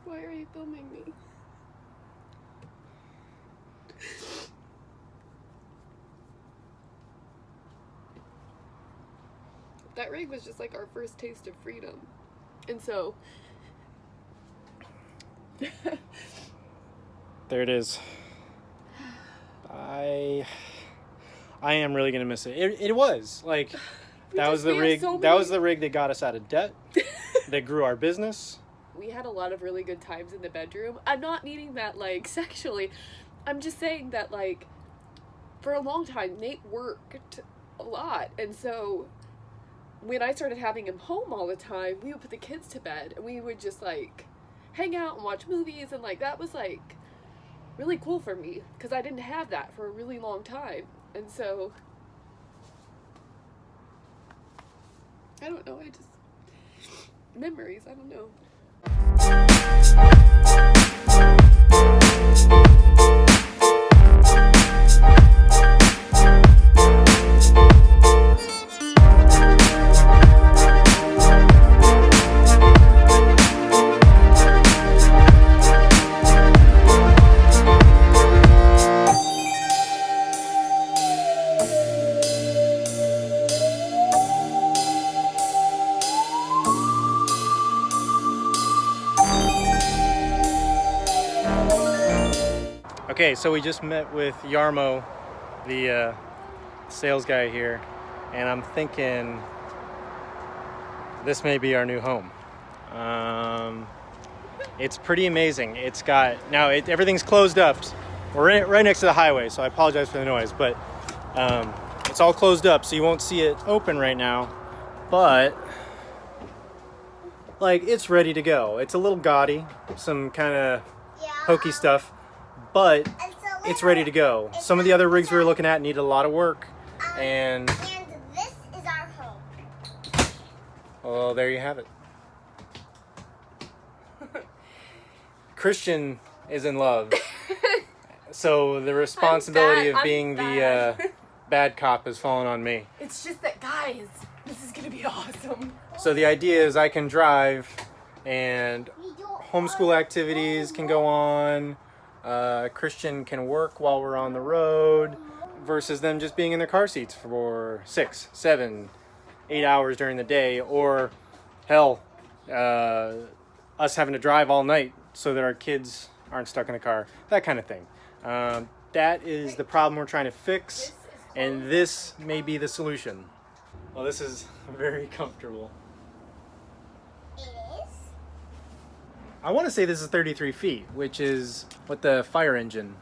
Why are you filming me? That rig was just like our first taste of freedom. And so... There it is. I am really gonna miss it. It was like that was the rig. That was the rig that got us out of debt. That grew our business. We had a lot of really good times in the bedroom. I'm not meaning that like sexually. I'm just saying that like for a long time Nate worked a lot, and so when I started having him home all the time, we would put the kids to bed and we would just like hang out and watch movies, and like that was like really cool for me because I didn't have that for a really long time. And so I don't know, I just memories, I don't know. Okay, so we just met with Yarmo, the sales guy here, and I'm thinking this may be our new home. It's pretty amazing. It's got, now everything's closed up. We're right next to the highway, so I apologize for the noise, but it's all closed up, so you won't see it open right now, but like it's ready to go. It's a little gaudy, some kind of hokey stuff, but it's ready to go. Some of the other rigs we were looking at needed a lot of work, and this is our home. Well, there you have it. Christian is in love, so the responsibility of being the bad cop has fallen on me. It's just that, guys, this is gonna be awesome. So the idea is I can drive and homeschool activities can go on. Christian can work while we're on the road versus them just being in their car seats for 6, 7, 8 hours during the day, or hell, us having to drive all night so that our kids aren't stuck in the car, that kind of thing. That is the problem we're trying to fix, and this may be the solution. Well, this is very comfortable. It is? I want to say this is 33 feet, which is what the fire engine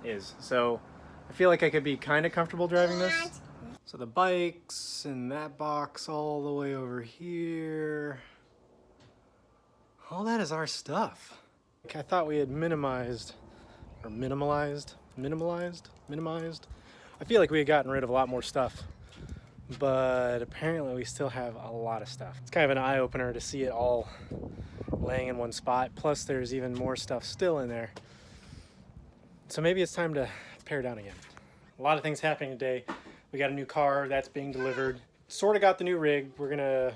is. So I feel like I could be kind of comfortable driving this. So the bikes and that box all the way over here. All that is our stuff. I thought we had minimized. I feel like we had gotten rid of a lot more stuff, but apparently we still have a lot of stuff. It's kind of an eye-opener to see it all laying in one spot. Plus there's even more stuff still in there. So maybe it's time to pare down again. A lot of things happening today. We got a new car that's being delivered. Sort of got the new rig. We're gonna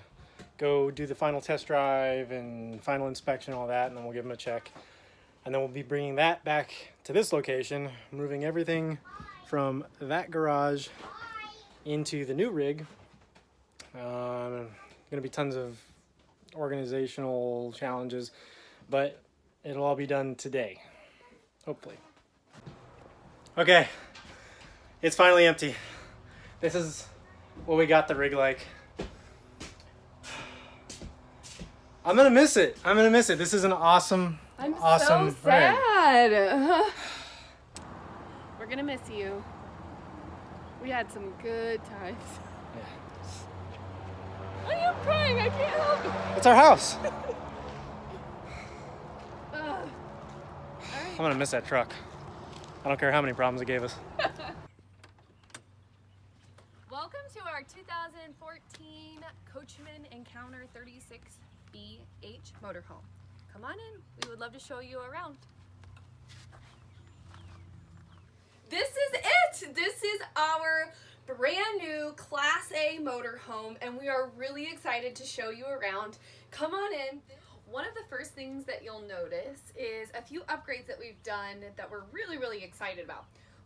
go do the final test drive and final inspection, all that, and then we'll give them a check. And then we'll be bringing that back to this location, moving everything from that garage into the new rig. Gonna be tons of organizational challenges, but it'll all be done today, hopefully. Okay, it's finally empty. This is what we got the rig like. I'm gonna miss it. This is an awesome, awesome so sad. We're gonna miss you. We had some good times. Yeah. I am crying, I can't help it. It's our house. All right. I'm gonna miss that truck. I don't care how many problems it gave us. Welcome to our 2014 Coachman Encounter 36BH motorhome. Come on in, we would love to show you around. This is it! This is our brand new Class A motorhome, and we are really excited to show you around. Come on in. One of the first things that you'll notice is a few upgrades that we've done that we're really excited about.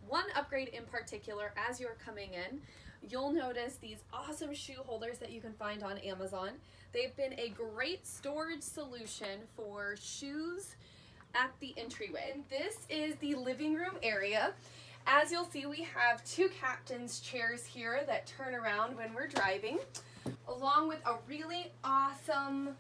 One upgrade in particular, as you're coming in, you'll notice these awesome shoe holders that you can find on Amazon. They've been a great storage solution for shoes at the entryway. And this is the living room area. As you'll see, we have two captain's chairs here that turn around when we're driving, along with a really awesome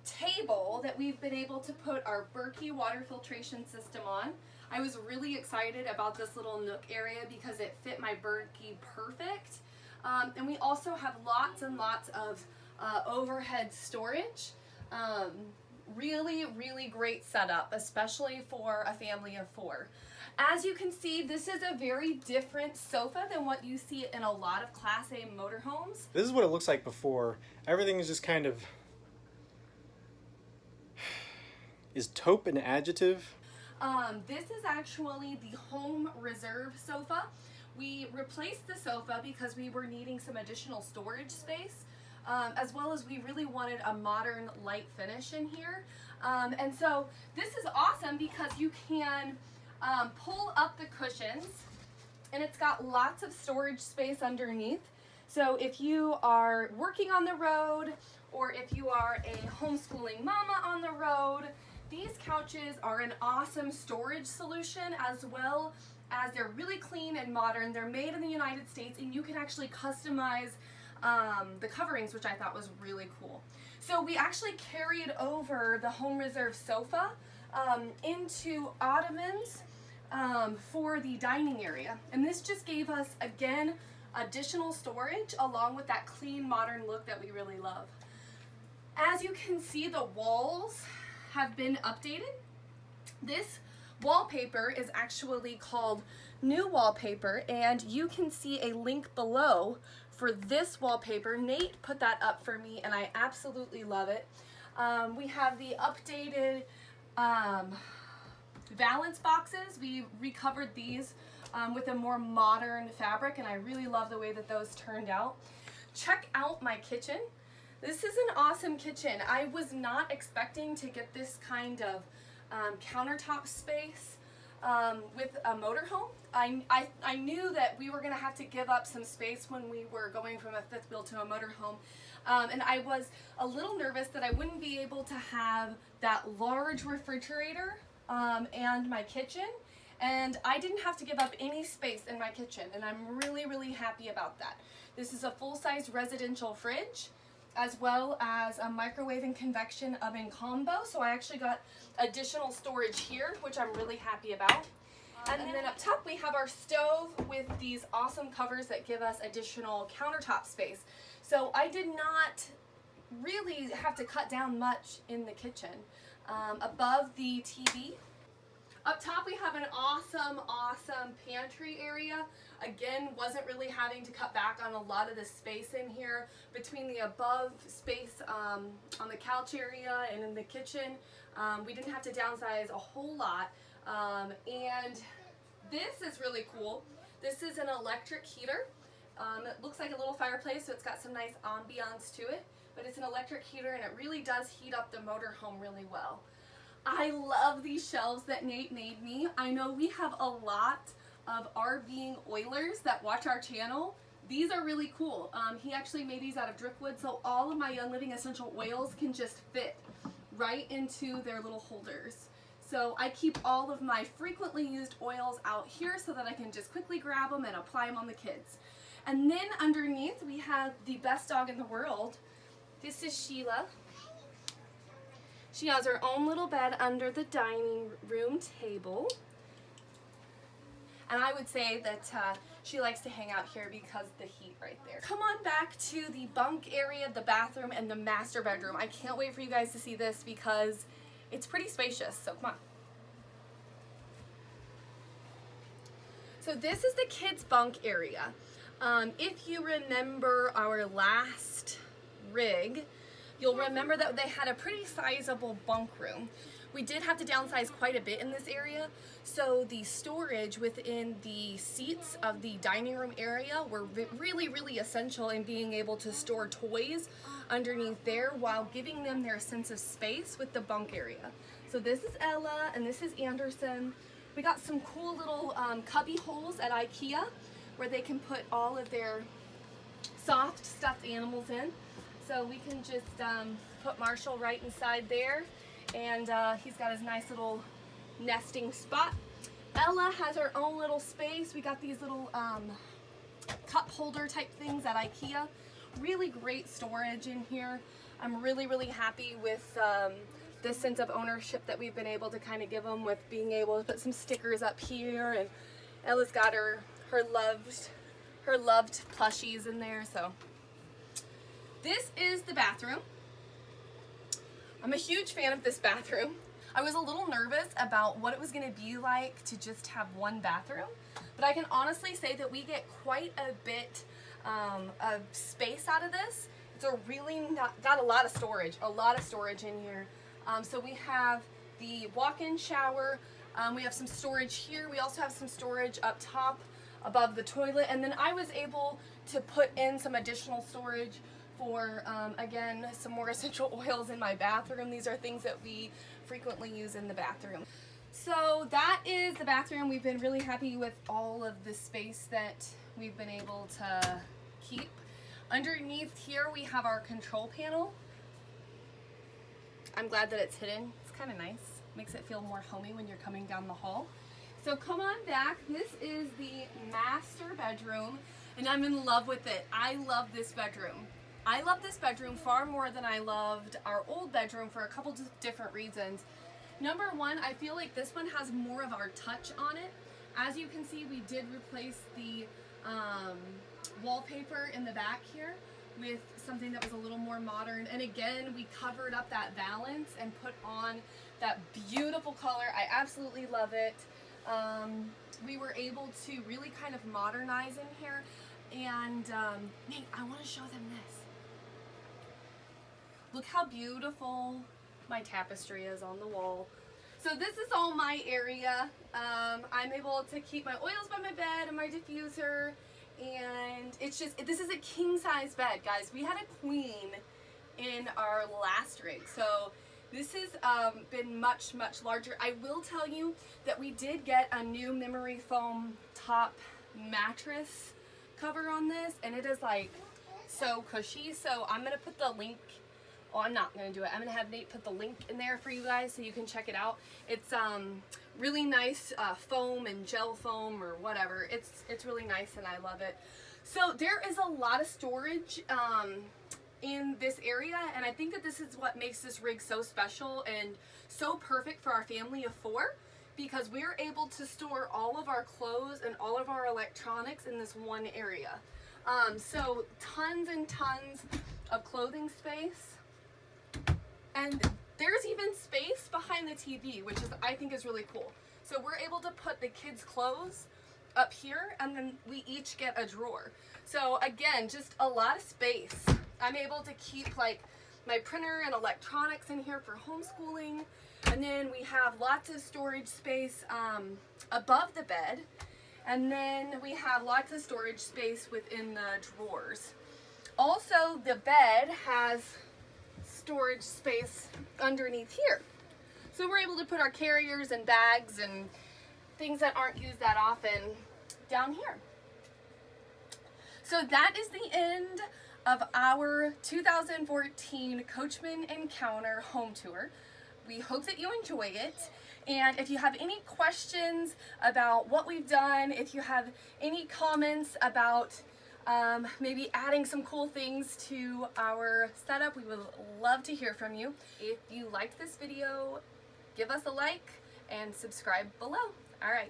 table that we've been able to put our Berkey water filtration system on. I was really excited about this little nook area because it fit my Berkey perfect. And we also have lots and lots of overhead storage. Really great setup, especially for a family of 4. As you can see, this is a very different sofa than what you see in a lot of Class A motorhomes. This is what it looks like before. Everything is just kind of... Is taupe an adjective? This is actually the home reserve sofa. We replaced the sofa because we were needing some additional storage space, as well as we really wanted a modern light finish in here. And so this is awesome because you can pull up the cushions, and it's got lots of storage space underneath. So if you are working on the road, or if you are a homeschooling mama on the road, these couches are an awesome storage solution, as well as they're really clean and modern. They're made in the United States, and you can actually customize the coverings, which I thought was really cool. So we actually carried over the home reserve sofa into ottomans for the dining area. And this just gave us, again, additional storage along with that clean, modern look that we really love. As you can see, the walls have been updated. This wallpaper is actually called New Wallpaper, and you can see a link below for this wallpaper. Nate put that up for me, and I absolutely love it. We have the updated valance boxes. We recovered these with a more modern fabric, and I really love the way that those turned out. Check out my kitchen. This is an awesome kitchen. I was not expecting to get this kind of countertop space with a motorhome. I knew that we were going to have to give up some space when we were going from a fifth wheel to a motorhome. And I was a little nervous that I wouldn't be able to have that large refrigerator and my kitchen. And I didn't have to give up any space in my kitchen, and I'm really happy about that. This is a full-size residential fridge, as well as a microwave and convection oven combo. So I actually got additional storage here, which I'm really happy about. And then up top we have our stove with these awesome covers that give us additional countertop space. So I did not really have to cut down much in the kitchen. Above the TV, up top we have an awesome pantry area. Again, wasn't really having to cut back on a lot of the space in here between the above space on the couch area and in the kitchen. We didn't have to downsize a whole lot. And this is really cool. This is an electric heater. It looks like a little fireplace, so it's got some nice ambiance to it, but it's an electric heater, and it really does heat up the motorhome really well. I love these shelves that Nate made me. I know we have a lot of RVing oilers that watch our channel. These are really cool. He actually made these out of driftwood, so all of my Young Living essential oils can just fit right into their little holders. So I keep all of my frequently used oils out here so that I can just quickly grab them and apply them on the kids. And then underneath we have the best dog in the world. This is Sheila. She has her own little bed under the dining room table. And I would say that she likes to hang out here because of the heat right there. Come on back to the bunk area, the bathroom, and the master bedroom. I can't wait for you guys to see this because it's pretty spacious, so come on. So this is the kids' bunk area. If you remember our last rig, you'll remember that they had a pretty sizable bunk room. We did have to downsize quite a bit in this area, so the storage within the seats of the dining room area were really, really essential in being able to store toys underneath there while giving them their sense of space with the bunk area. So this is Ella and this is Anderson. We got some cool little cubby holes at IKEA where they can put all of their soft stuffed animals in. So we can just put Marshall right inside there, and he's got his nice little nesting spot. Ella has her own little space. We got these little cup holder type things at IKEA. Really great storage in here. I'm really, really happy with this sense of ownership that we've been able to kind of give them with being able to put some stickers up here, and Ella's got her loved plushies in there. So this is the bathroom. I'm a huge fan of this bathroom. I was a little nervous about what it was going to be like to just have one bathroom, but I can honestly say that we get quite a bit of space out of this. It's a really got a lot of storage in here. So we have the walk-in shower. We have some storage here. We also have some storage up top above the toilet, and then I was able to put in some additional storage for, again, some more essential oils in my bathroom. These are things that we frequently use in the bathroom. So that is the bathroom. We've been really happy with all of the space that we've been able to keep. Underneath here we have our control panel. I'm glad that it's hidden. It's kind of nice. Makes it feel more homey when you're coming down the hall. So come on back. This is the master bedroom, and I'm in love with it. I love this bedroom. I love this bedroom far more than I loved our old bedroom for a couple of different reasons. Number one, I feel like this one has more of our touch on it. As you can see, we did replace the wallpaper in the back here with something that was a little more modern. And again, we covered up that valance and put on that beautiful color. I absolutely love it. We were able to really kind of modernize in here. And Nate, I want to show them this. Look how beautiful my tapestry is on the wall. So this is all my area. I'm able to keep my oils by my bed and my diffuser. And it's just, this is a king size bed, guys. We had a queen in our last rig. So this has been much, much larger. I will tell you that we did get a new memory foam top mattress cover on this, and it is like so cushy. So I'm gonna put the link, oh, I'm not gonna do it. I'm gonna have Nate put the link in there for you guys so you can check it out. It's really nice foam and gel foam or whatever. It's really nice and I love it. So there is a lot of storage in this area, and I think that this is what makes this rig so special and so perfect for our family of four, because we're able to store all of our clothes and all of our electronics in this one area. So tons and tons of clothing space, and there's even space behind the TV, which is, I think, is really cool. So we're able to put the kids' clothes up here, and then we each get a drawer. So again, just a lot of space. I'm able to keep like my printer and electronics in here for homeschooling. And then we have lots of storage space above the bed. And then we have lots of storage space within the drawers. Also, the bed has storage space underneath here. So we're able to put our carriers and bags and things that aren't used that often down here. So that is the end of our 2014 Coachman Encounter home tour. We hope that you enjoy it. And if you have any questions about what we've done, if you have any comments about maybe adding some cool things to our setup, we would love to hear from you. If you liked this video, give us a like and subscribe below. All right.